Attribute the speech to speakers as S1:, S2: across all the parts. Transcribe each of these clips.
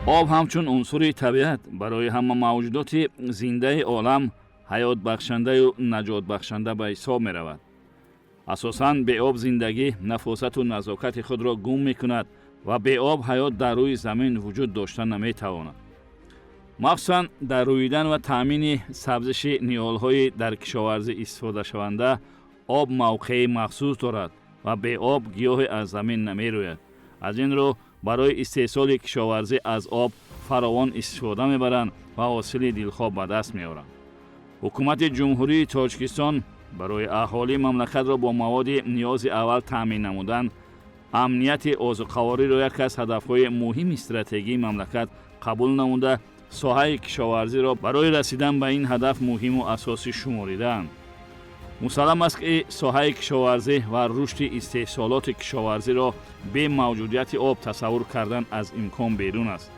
S1: об ҳамчун унсури табиат барои ҳама мавҷудоти зиндаи олам ҳаётбахшандаю наҷотбахшанда ба ҳисоб меравад. асосан беоб зиндагӣ нафосату назокати худро гум мекунад ва беоб ҳаёт дар рӯи замин вуҷуд дошта наметавонад. махсусан дар рӯидан ва таъмини сабзиши ниҳолҳои дар кишоварзӣ истифодашаванда об мавқеи махсус дорад ва беоб гиёҳе аз замин намерӯяд. аз ин рӯ барои истеҳсоли кишоварзӣ аз об фаровон истифода мебаранд ва ҳосили дилхоҳ ба даст меоранд. ҳукумати ҷумҳурии Тоҷикистон барои аҳолии мамлакатро бо маводи ниёзи аввал таъмин намудан, амнияти озуқавориро яке аз ҳадафҳои муҳими стратегии мамлакат қабул намуда, соҳаи кишоварзиро барои расидан ба ин ҳадаф муҳиму асосӣ шуморидаанд. мусаллам аст ки соҳаи кишоварзӣ ва рушди истеҳсолоти кишоварзиро бе мавҷудияти об тасаввур кардан аз имкон берун аст.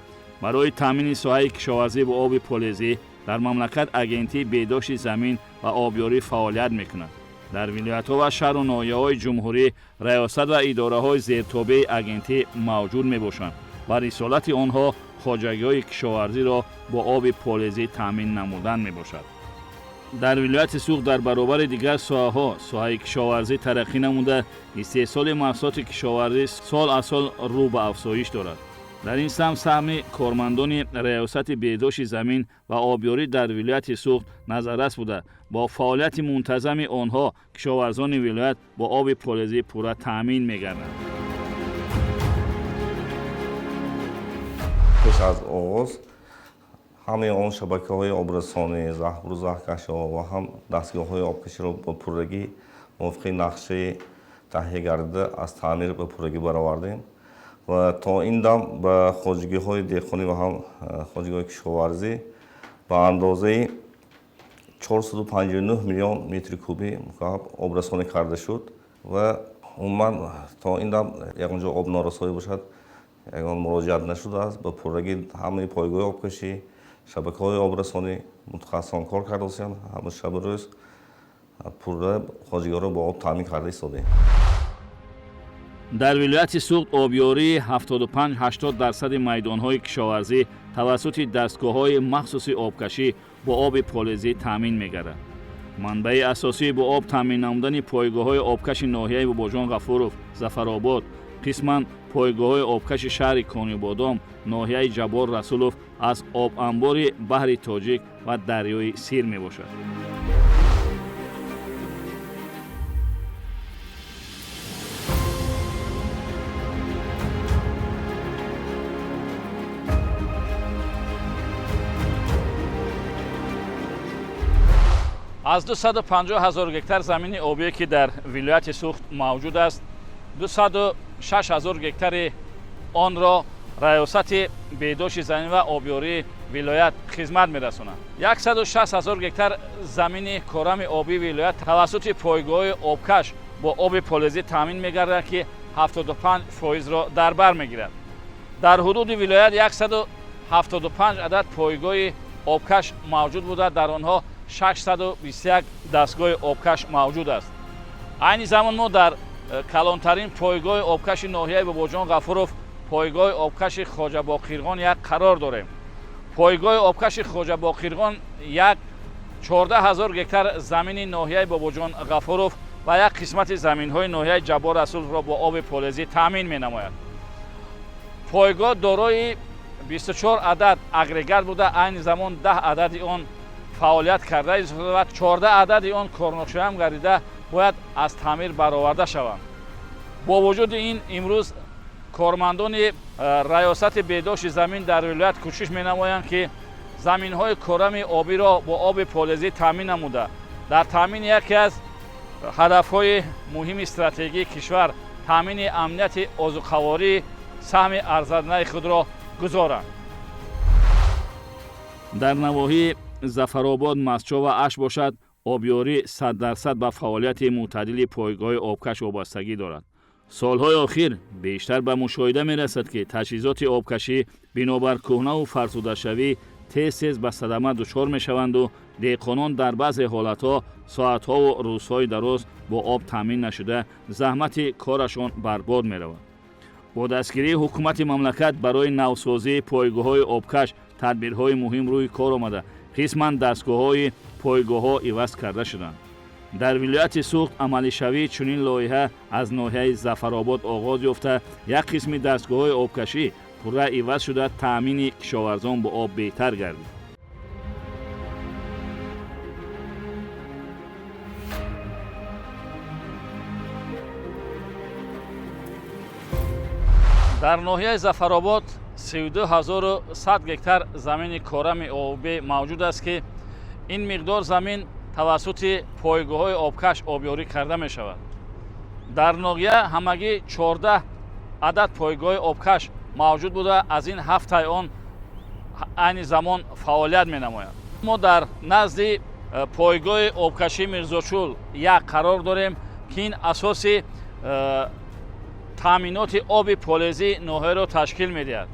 S1: барои таъмини соҳаи кишоварзӣ бо оби полезӣ дар мамлакат агентии беҳдошти замин ва обёрӣ фаъолият мекунад. дар вилоятҳо ва шаҳру ноҳияҳои ҷумҳурӣ раёсат ва идораҳои зертобаи агентӣ мавҷуд мебошанд ва рисолати онҳо хоҷагиҳои кишоварзиро бо оби полезӣ таъмин намудан мебошад. дар вилояти Суғд дар баробари дигар соҳаҳо соҳаи кишоварзӣ тараққӣ намуда, истеҳсоли маҳсулоти кишоварзӣ сол аз сол рӯ ба афзоиш дорад. дар ин самт саҳми кормандони раёсати беҳдошти замин ва обёрӣ дар вилояти Суғд назаррас буда, бо фаъолияти мунтазами онҳо кишоварзони вилоят бо оби полезӣ пурра таъмин мегарданд.
S2: пеш аз оғоз ҳамаи он шабакаҳои обрасонӣ, заҳбуру заҳкашо ва ҳам дастгоҳҳои обкаширо ба пуррагӣ мувофиқи нақшаи таҳия гардида аз таъмир ба пуррагӣ баровардем ва то ин дам ба хоҷагиҳои деҳқонӣ ва ҳам хоҷагиҳои кишоварзӣ ба андозаи 459 миллион метри куби мукабб обрасонӣ карда шуд ва умуман то ин дам ягонҷо об норасоӣ бошад ягон муроҷиат нашудааст. ба пуррагӣ ҳамаи пойгоҳи обкашӣ, шабакаҳои обрасонӣ мутахассисон кор кардааст. ҳама шабу рӯз пурра хоҷагиҳоро бо об таъмин карда истодем.
S1: дар вилояти Суғд обёрии 75-80% майдонҳои кишоварзӣ тавассути дастгоҳҳои махсуси обкашӣ бо оби полезӣ таъмин мегардад. манбаи асосии бо об таъмин намудани пойгоҳҳои обкаши ноҳияи Бобоҷон Ғафуров, Зафаробод, қисман пойгоҳҳои обкаши шаҳри Конибодом, ноҳияи Ҷаббор Расулов аз обанбори баҳри Тоҷик ва дарёи Сир мебошад. аз 250 000 гектар замини обие ки дар вилояти Суғд мавҷуд аст, 206 000 гектари онро раёсати беҳдошти замин ва обёрии вилоят хизмат мерасонад. 106 000 гектар замини корами обии вилоят тавассути пойгоҳи обкаш бо оби полезӣ таъмин мегардад ки 75%-ро дар бар мегирад. дар ҳудуди вилоят 175 адад пойгоҳи обкаш мавҷуд буда, дар онҳо 621 дастгоҳи обкаш мавҷуд аст. айни замон мо дар калонтарин пойгоҳи обкаши ноҳияи Бобоҷон Ғафуров, пойгоҳи обкаши Хоҷа Боқирғон як қарор дорем. пойгоҳи обкаши Хоҷа Боқирғон як 14 000 гектар замини ноҳияи Бобоҷон Ғафуров ва як қисмати заминҳои ноҳияи Ҷаббор Расуловро бо оби полезӣ таъмин менамояд. пойгоҳ дорои 24 адад агрегат буда, айни замон 10 адади он фаъолият карда истода ва 14 адади он корношоям гардида бояд аз таъмир бароварда шаванд. бо вуҷуди ин имрӯз кормандони раёсати беҳдошти замин дар вилоят кӯшиш менамоянд ки заминҳои корами обиро бо оби полезӣ таъмин намуда, дар таъмини яке аз ҳадафҳои муҳими стратегии кишвар, таъмини амнияти озуқавории саҳми арзандаи худро гузоранд. дар навоҳии Зафаробод, Мастчо ва Аш бошад, обёрӣ 100% ба фаъолияти мӯътадили пойгоҳи обкаш вобастагӣ дорад. солҳои охир бештар ба мушоҳида мерасад ки таҷҳизоти обкашӣ бинобар кӯҳнаву фарсудашавӣ тез ба садама дучор мешаванду деҳқонон дар баъзе ҳолатҳо соатҳову рӯзҳои дароз бо об таъмин нашуда заҳмати корашон барбод меравад. бо дастгирии ҳукумати мамлакат барои навсозии пойгоҳҳои обкаш тадбирҳои муҳим рӯи кор омада, қисман дастгоҳҳои пойгоҳҳо иваз карда шуданд. дар вилояти Суғд амалишавии чунин лоиҳа аз ноҳияи Зафаробод оғоз ёфта, як қисми дастгоҳҳои обкашӣ пурра иваз шуда таъмини кишоварзон бо об беҳтар гардид. дар ноҳияи Зафаробод 32100 гектар замини корами обӣ мавҷуд аст ки ин миқдор замин тавассути пойгоҳҳои обкаш обёрӣ карда мешавад. дар ноҳия ҳамагӣ 14 адад пойгоҳи обкаш мавҷуд буда, аз ин 7таи он айни замон фаъолият менамояд. мо дар назди пойгоҳи обкашии Мирзочул як қарор дорем ки ин асоси таъминоти оби полезии ноҳияро ташкил медиҳад.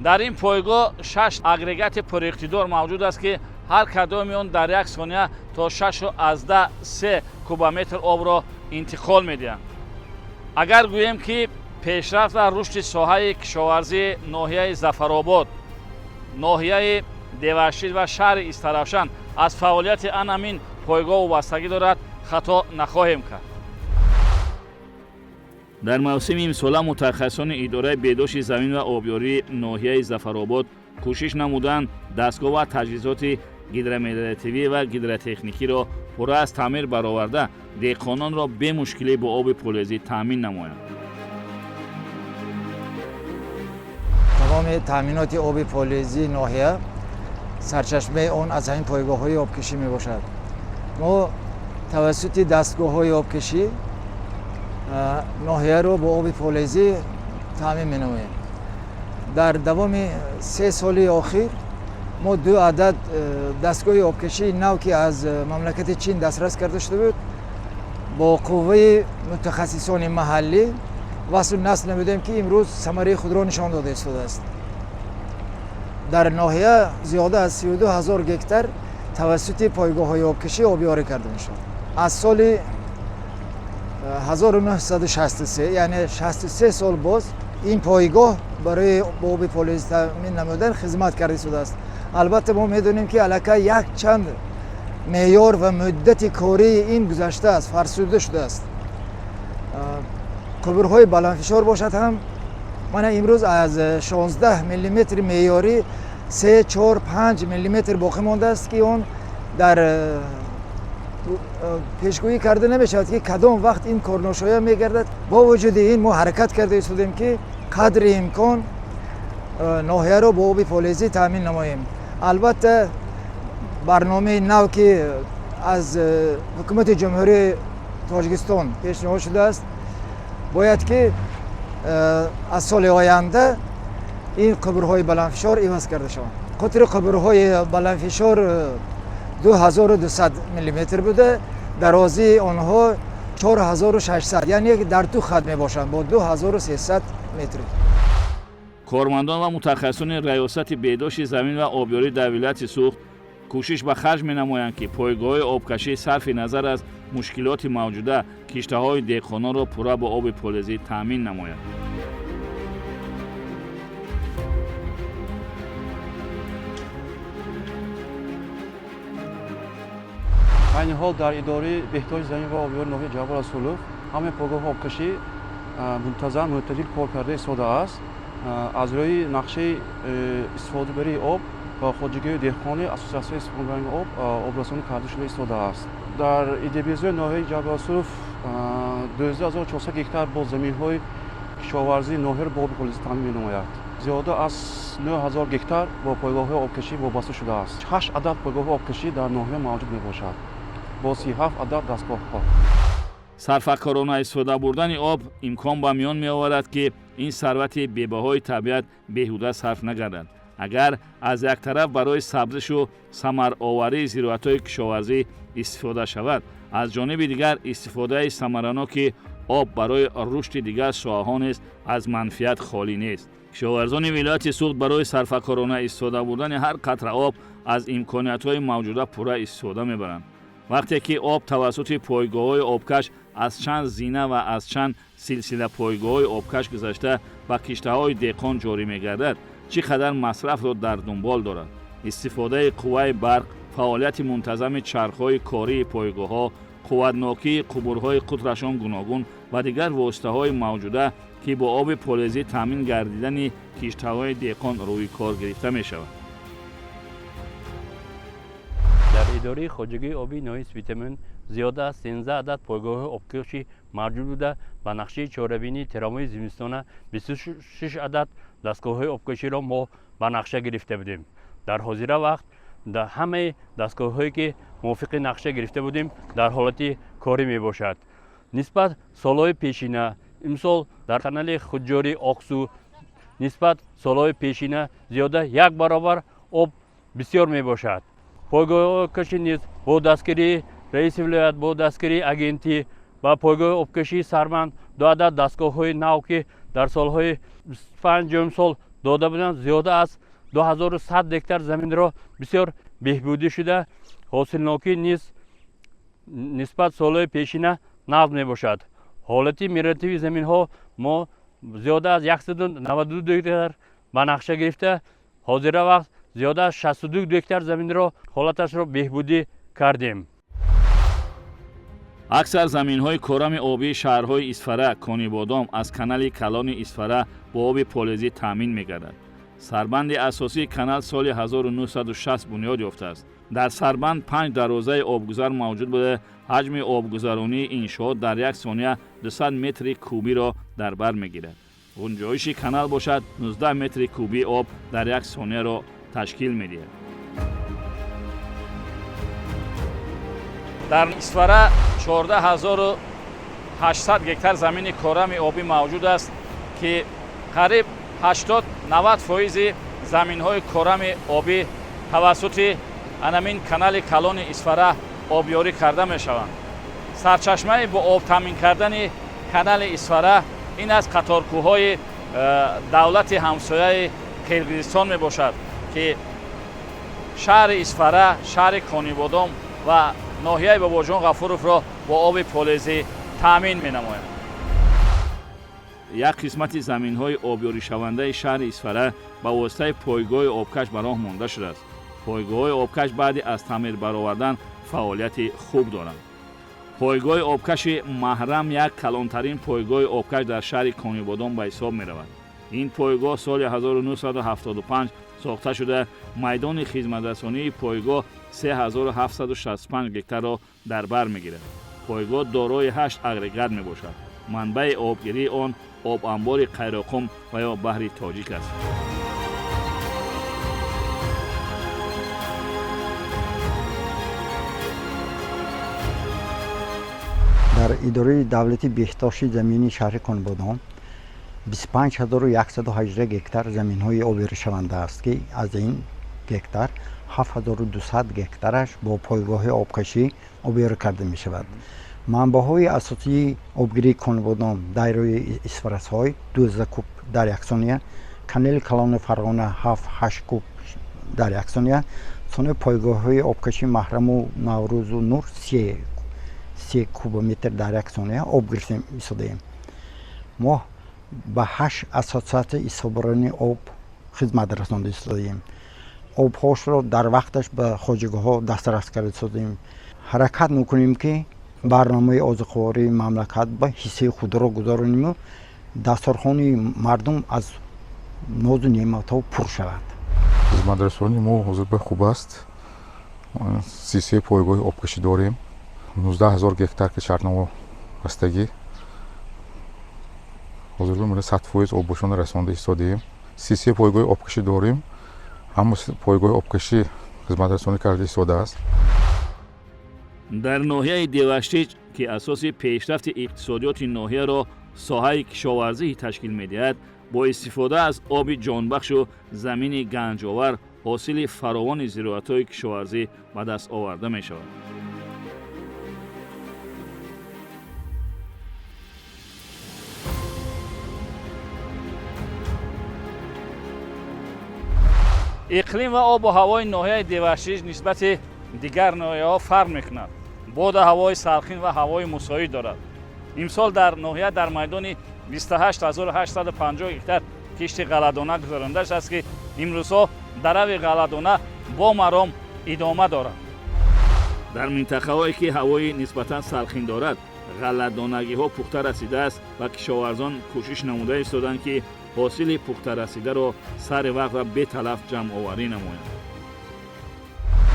S1: дар ин пойгоҳ 6 агрегати пуриқтидор мавҷуд аст ки ҳар кадоми он дар як сония то 6.3 кубометр обро интиқол медиҳанд. агар гӯем ки пешрафт ва рушди соҳаи кишоварзии ноҳияи Зафаробод, ноҳияи Девашир ва шаҳри Истаравшан аз фаъолияти анамин пойгоҳ вобастагӣ дорад, хато нахоҳем кард. дар мавсими имсола мутахассисони идораи беҳдошти замин ва обёрии ноҳияи Зафаробод кӯшиш намуданд дастгоҳ ва таҷҳизоти гидромелиоративӣ ва гидротехникиро пурра аз таъмир бароварда, деҳқононро бемушкилӣ бо оби полезӣ таъмин намоянд.
S3: тамоми таъминоти оби полезии ноҳия сарчашмаи он аз ҳамин пойгоҳҳои обкашӣ мебошад. мо тавассути дастгоҳҳои обкашӣ ноҳияро бо оби полезӣ таъмин менамоем. дар давоми 3 соли охир мо 2 адад дастгоҳи обкашии нав ки аз мамлакати Чин дастрас карда шуда буд, бо қувваи мутахассисони маҳаллӣ васл насб намудем ки имрӯз самараи худро нишон дода истодааст. дар ноҳия зиёда аз 32000 гектар тавассути пойгоҳҳои обкашӣ обёрӣ карда мешавад. аз соли 1963, яъне 63 сол боз ин пойгоҳ барои бо оби полезӣ таъмин намудан хизмат карда истодааст. албатта мо медонем ки аллакай як чанд меъёр ва муддати кории ин гузаштааст, фарсуда шудааст. қубурҳои баландфишор бошад ҳам мана имрӯз аз 16 миллиметри меъёрӣ 3-4-5 миллиметр боқӣ мондааст ки он дар пешгӯӣ карда намешавад ки кадом вақт ин корношоя мегардад. бо вуҷуди ин мо ҳаракат карда истодем ки қадри имкон ноҳияро бо оби полезӣ таъмин намоем. албатта барномаи нав ки аз ҳукумати ҷумҳурии Тоҷикистон пешниҳод шудааст, бояд ки аз соли оянда ин қубурҳои баландфишор иваз карда шаванд. қутри қубурҳои баландфишор 2200 миллиметр буда, дарозии онҳо 4600, яъне дар 2 хат мебошанд бо 2300 метр.
S1: кормандон ва мутахассисони раёсати беҳдошти замин ва обёрӣ дар вилояти Суғд кӯшиш ба харҷ менамоянд ки пойгоҳҳои обкашӣ сарфи назар аз мушкилоти мавҷуда киштаҳои деҳқононро пурра бо оби полезӣ таъмин намояд.
S4: айни ҳол дар идораи беҳдошти замин ва обёрии ноҳияи Ҷабал Расулов ҳамаи пойгоҳҳои обкашӣ мунтазам мӯътадил кор карда истодааст. аз рӯи нақшаи истифодабарии об ва хоҷагии деҳқонӣ асосиятсияи истифодабарии об обрасонӣ карда шуда истодааст. дар идбзои ноҳияи Ҷабал Расулов 12400 гектар бо заминҳои кишоварзии ноҳияро бо оби полезӣ таъмин менамояд. зиёда аз 9000 гектар бо пойгоҳҳои обкашӣ вобаста шудааст. 8 адад пойгоҳҳои обкашӣ дар ноҳия мавҷуд мебошад бо 37 адад дастгоҳҳо.
S1: сарфакорона истифода бурдани об имкон ба миён меоварад ки ин сарвати бебаҳои табиат беҳуда сарф нагардад. агар аз як тараф барои сабзишу самароварии зироатҳои кишоварзӣ истифода шавад, аз ҷониби дигар истифодаи самараноки об барои рушди дигар соҳаҳо низ аз манфиат холӣ нест. кишоварзони вилояти Суғд барои сарфакорона истифода бурдани ҳар қатра об аз имкониятҳои мавҷуда пурра истифода мебаранд. вақте ки об тавассути пойгоҳҳои обкаш аз чанд зина ва аз чанд силсила пойгоҳои обкаш гузашта ба киштаҳои деҳқон ҷорӣ мегардад, чӣ қадар масрафро дар дунбол дорад. истифодаи қувваи барқ, фаъолияти мунтазами чархҳои кории пойгоҳҳо, қувватнокии қубурҳои қутрашон гуногун ва дигар воситаҳои мавҷуда, ки бо оби полезӣ таъмин гардидани киштаҳои деҳқон рӯи кор гирифта мешавад.
S5: дар идораи хоҷагии оби ноҳияи Свитамин зиёда аз 13 адад пойгоҳҳои обкашӣ мавҷуд буда ба нақшаи чорабинии терамоҳи зимистона 26 адад дастгоҳҳои обкаширо мо ба нақша гирифта будем. дар ҳозира вақт дар ҳамаи дастгоҳҳое ки мувофиқи нақша гирифта будем дар ҳолати корӣ мебошад. нисбат солҳои пешина имсол дар канали хуҷҷори оқсу нисбат солҳои пешина зиёда 1 баробар об бисёр мебошад. пойгоҳи обкашӣ низ бо дастгирии раиси вилоят, бо дастгирии агентӣ ва пойгоҳи обкашии Сарманд 2 адад дастгоҳҳои нав ки дар солҳои 25 сол дода буданд, зиёда аз 2100 гектар заминро бисёр беҳбудӣ шуда, ҳосилнокӣ низ нисбат солҳои пешина нағз мебошад. ҳолати меративи заминҳо мо зиёда аз 192 гектар ба нақша гирифта, ҳозира вақт зиёда аз 62 гектар заминро ҳолаташро беҳбудӣ кардем.
S1: аксар заминҳои корами обии шаҳрҳои Исфара, Конибодом аз канали калони Исфара бо оби полезӣ таъмин мегардад. сарбанди асосии канал соли 1960 бунёд ёфтааст. дар сарбанд 5 дарозаи обгузар мавҷуд буда, ҳаҷми обгузаронии иншоот дар 1 сония 200 метри кубиро дар бар мегирад. ғунҷоиши канал бошад 19 метри куби об дар 1 сонияро ташкил медиҳад. дар Исфара 14800 гектар замини корами обӣ мавҷуд аст, ки қариб 80-90% заминҳои корами обӣ тавассути анамин канали калони Исфара обёрӣ карда мешаванд. сарчашмаи бо об таъмин кардани канали Исфара ин аз қаторкӯҳҳои давлати ҳамсояи Қирғизистон мебошад, ки шаҳри Исфара, шаҳри Конибодом ва ноҳияи Бобоҷон Ғафуровро бо оби полезӣ таъмин менамояд. як қисмати заминҳои обёришавандаи шаҳри Исфара ба воситаи пойгоҳи обкаш ба роҳ монда шудааст. пойгоҳои обкаш баъди аз таъмир баровардан фаъолияти хуб доранд. пойгоҳи обкаши Маҳрам як калонтарин пойгоҳи обкаш дар шаҳри Конибодом ба ҳисоб меравад. ин пойгоҳ соли 1975 сохта шуда, майдони хизматрасонии пойгоҳ 3765 гектарро дар бар мегирад. пойгоҳ дорои 8 агрегат мебошад. манбаи обгирии он обанбори Қайроқум ва ё баҳри Тоҷик аст.
S6: дар идораи давлати беҳтоши замини шаҳри Конибодом 25118 гектар заминҳои обёришаванда аст, ки аз ин гектар 7200 гектараш бо пойгоҳи обкашӣ обёрӣ карда мешавад. манбаъҳои асосии обгирии Конибодом дайрои Исфарасҳой 12 куб дар 1 сония, канали калони Фарғона 7-8 куб дар 1 сония, сони пойгоҳҳои обкаши Маҳраму Наврӯзу Нур 3 кубометр дар 1 сония об гирифта истодаем. мо ба 8 ассотсиатсия ҳисоббарони об хизмат расонда истодаем. обҳошро дар вақташ ба хоҷагоҳҳо дастрас карда истодаем. ҳаракат мекунем ки барномаи озиқовории мамлакат ба ҳиссаи худро гузаронему дастархони мардум аз нозу неъматҳо пур шавад.
S7: хизматрасони мо ҳозир ба хуб аст. 33 пойгоҳи обкашӣ дорем. 19000 гектар ки шартнома бастагӣ. ҳозир ба 100% оббошона расонда истодаем. 33 пойгоҳи обкашӣ дорем. ҳама пойгоҳи обкашӣ хизматрасонӣ карда истодааст.
S1: дар ноҳияи Деваштич, ки асоси пешрафти иқтисодиёти ноҳияро соҳаи кишоварзӣ ташкил медиҳад, бо истифода аз оби ҷонбахшу замини ганҷовар ҳосили фаровони зироатҳои кишоварзӣ ба даст оварда мешавад. иқлим ва обу ҳавои ноҳияи Деваштич нисбати дигар ноҳияҳо фарқ мекунад. бода ҳавои салқин ва ҳавои мусоид дорад. имсол дар ноҳия дар майдони 28850 гектар кишти ғалладона гузаронда шудааст ки имрӯзҳо дарави ғалладона бо маром идома дорад. дар минтақаҳое ки ҳавои нисбатан салхин дорад ғалладонагиҳо пухта расидааст ва кишоварзон кӯшиш намуда истоданд ки ҳосили пухта расидаро сари вақт ва беталаф ҷамъоварӣ намоянд.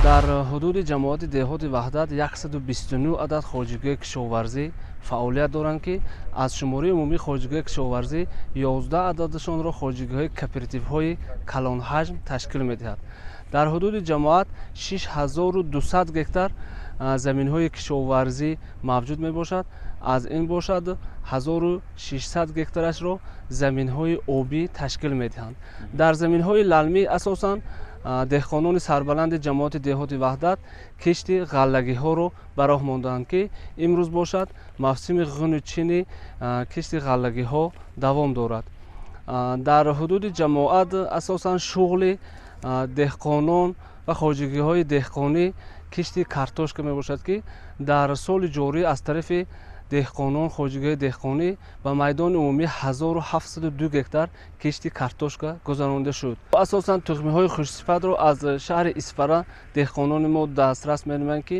S8: дар ҳудуди ҷамоати деҳоти ваҳдат 129 адад хоҷигои кишоварзӣ фаъолият доранд ки аз шумораи умумии хоҷигои кишоварзӣ 11 ададашонро хоҷигиҳои кооперативҳои калонҳаҷм ташкил медиҳад. дар ҳудуди ҷамоат 6200 гектар заминҳои кишоварзӣ мавҷуд мебошад. аз ин бошад 1600 гектарашро заминҳои обӣ ташкил медиҳанд. дар заминҳои лалмӣ асосан деҳқонони сарбаланди ҷамоати деҳоти ваҳдат кишти ғаллагиҳоро ба роҳ мондаанд ки имрӯз бошад мавсими ғуну чини кишти ғаллагиҳо давом дорад. дар ҳудуди ҷамоат асосан шуғли деҳқонон ва хоҷигиҳои деҳқонӣ кишти картошка мебошад ки дар соли ҷорӣ аз тарафи деҳқонон хоҷигиҳои деҳқонӣ ба майдони умумӣ 1702 гектар кишти картошка гузаронда шуд. асосан тухмиҳои хушсифатро аз шаҳри Исфара деҳқонони мо дастрас менамоянд ки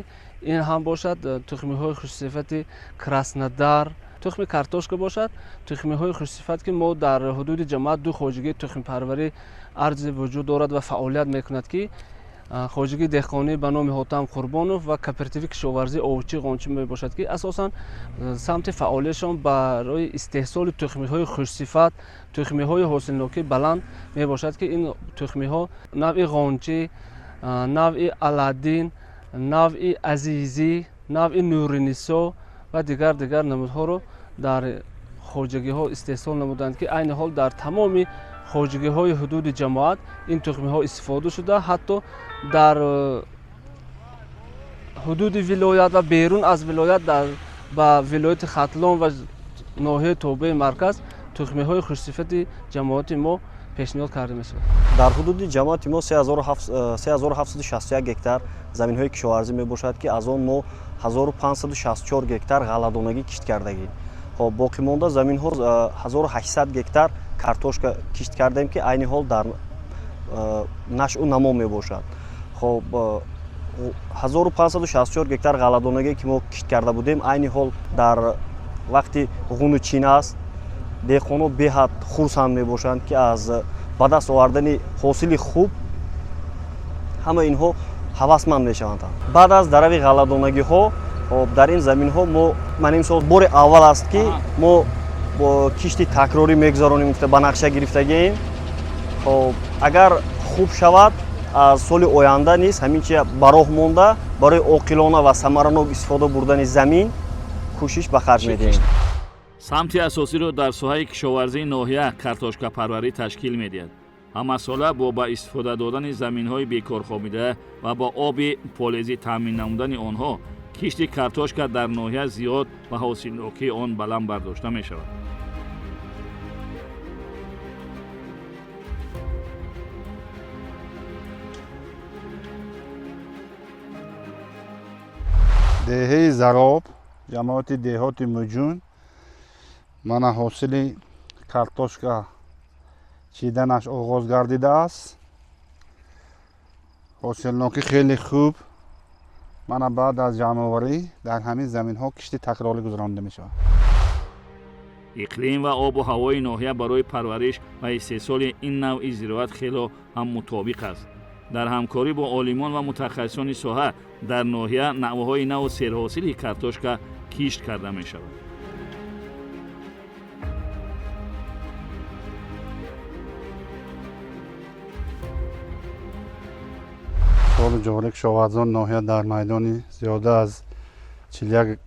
S8: ин ҳам бошад тухмиҳои хушсифати краснодар, тухми картошка бошад. тухмиҳои хушсифат ки мо дар ҳудуди ҷамоат ду хоҷигии тухмипарварӣ арзи вуҷуд дорад ва фаъолият мекунад ки хоҷигии деҳқонӣ ба номи Ҳотам Қурбонов ва кооперативи кишоварзии Овчи Ғончӣ мебошад ки асосан самти фаъолиятшон барои истеҳсоли тухмиҳои хушсифат, тухмиҳои ҳосилнокии баланд мебошад ки ин тухмиҳо навъи Ғончӣ, навъи Аладдин, навъи Азизӣ, навъи Нуринисо ва дигар намудҳоро дар хоҷагиҳо истеҳсол намуданд ки айни ҳол дар тамоми хоҷигиҳои ҳудуди ҷамоат ин тухмиҳо истифода шуда, ҳатто дар ҳудуди вилоят ва берун аз вилоят ба вилояти Хатлон ва ноҳияи тобеи марказ тухмиҳои хушсифати ҷамоати мо пешниҳод карда мешавад.
S9: дар ҳудуди ҷамоати мо 3761 гектар заминҳои кишоварзӣ мебошад ки аз он мо 1564 гектар ғалладонагӣ кишт кардагӣ. боқӣ монда заминҳо 1800 гектар картошка кишт кардем ки айни ҳол дар нашу намо мебошад. 1564 гектар ғалладонагӣ ки мо кишт карда будем айни ҳол дар вақти ғунучин аст. деҳқоно беҳад хурсанд мебошанд ки аз ба даст овардани ҳосили хуб ҳама инҳо ҳавасманд мешаванд. баъд аз дарави ғалладонагиҳо дар ин заминҳо мо ман имсол бори аввал аст ки мо бо кишти такрорӣ мегузаронем, гуфта ба нақша гирифтагием. агар хуб шавад аз соли оянда низ ҳамин чи ба роҳ монда барои оқилона ва самаранок истифода бурдани замин кӯшиш ба харҷ медиҳем.
S1: самти асосиро дар соҳаи кишоварзии ноҳия картошкапарварӣ ташкил медиҳад. ҳамасола бо ба истифода додани заминҳои бекорхобида ва бо оби полезӣ таъмин намудани онҳо кишти картошка дар ноҳия зиёд ва ҳосилнокии он баланд бардошта мешавад.
S10: деҳаи Зароб, ҷамоати деҳоти Муҷун мана ҳосили картошка чиданаш оғоз гардидааст. ҳосилнокӣ хеле хуб. мана баъд аз ҷамъоварӣ дар ҳамин заминҳо кишти такрорӣ гузаронида мешавад.
S1: иқлим ва обу ҳавои ноҳия барои парвариш ва истеҳсоли ин навъи зироат хело ҳам мутобиқ аст. дар ҳамкорӣ бо олимон ва мутахассисони соҳа дар ноҳия навъҳои наву серҳосили картошка кишт карда мешавад.
S10: соли ҷорӣ кишоварзон ноҳия дар майдони зиёда аз 41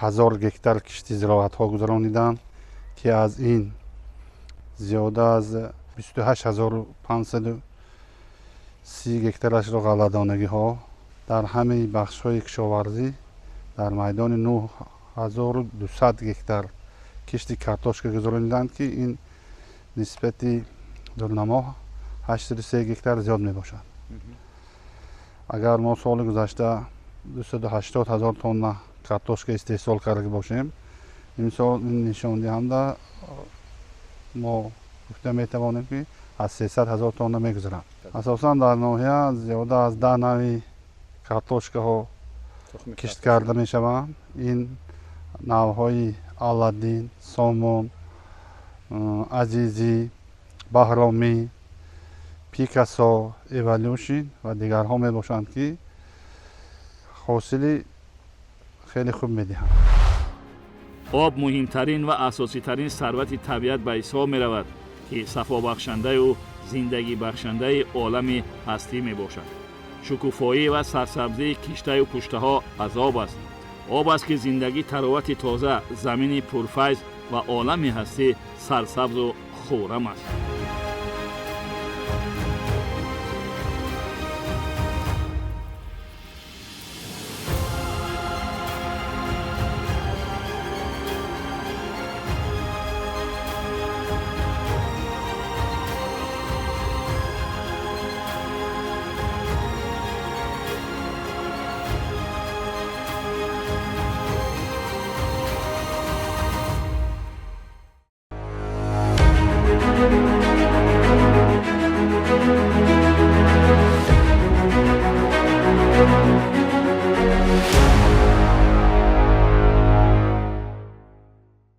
S10: 000 гектар кишти зироатҳо гузарониданд ки аз ин зиёда аз 28 530 гектарашро ғалладонагиҳо дар ҳамаи бахшҳои кишоварзӣ дар майдони 9200 гектар кишти картошка гузарониданд ки ин нисбати дурнамо 83 гектар зиёд мебошад. агар мо соли гузашта 280 000 тонна картошка истеҳсол карда бошем, имсол нишондиҳанда мо гуфта метавонем ки аз 300 000 тонна мегузаранд. асосан дар ноҳия зиёда аз 10 нави картошкаҳо кишт карда мешаванд. ин навъҳои аладдин, сомон, азизӣ, баҳромӣ, пикасо, эволюшн ва дигарҳо мебошанд ки ҳосили хеле хуб медиҳанд.
S1: об муҳимтарин ва асоситарин сарвати табиат ба ҳисоб меравад, ки сафобахшандаю зиндагибахшандаи олами ҳастӣ мебошад. шукуфоӣ ва сарсабзии киштаю пуштаҳо аз об аст. об аст ки зиндагӣ таровати тоза, замини пурфайз ва олами ҳастӣ сарсабзу хӯрам аст.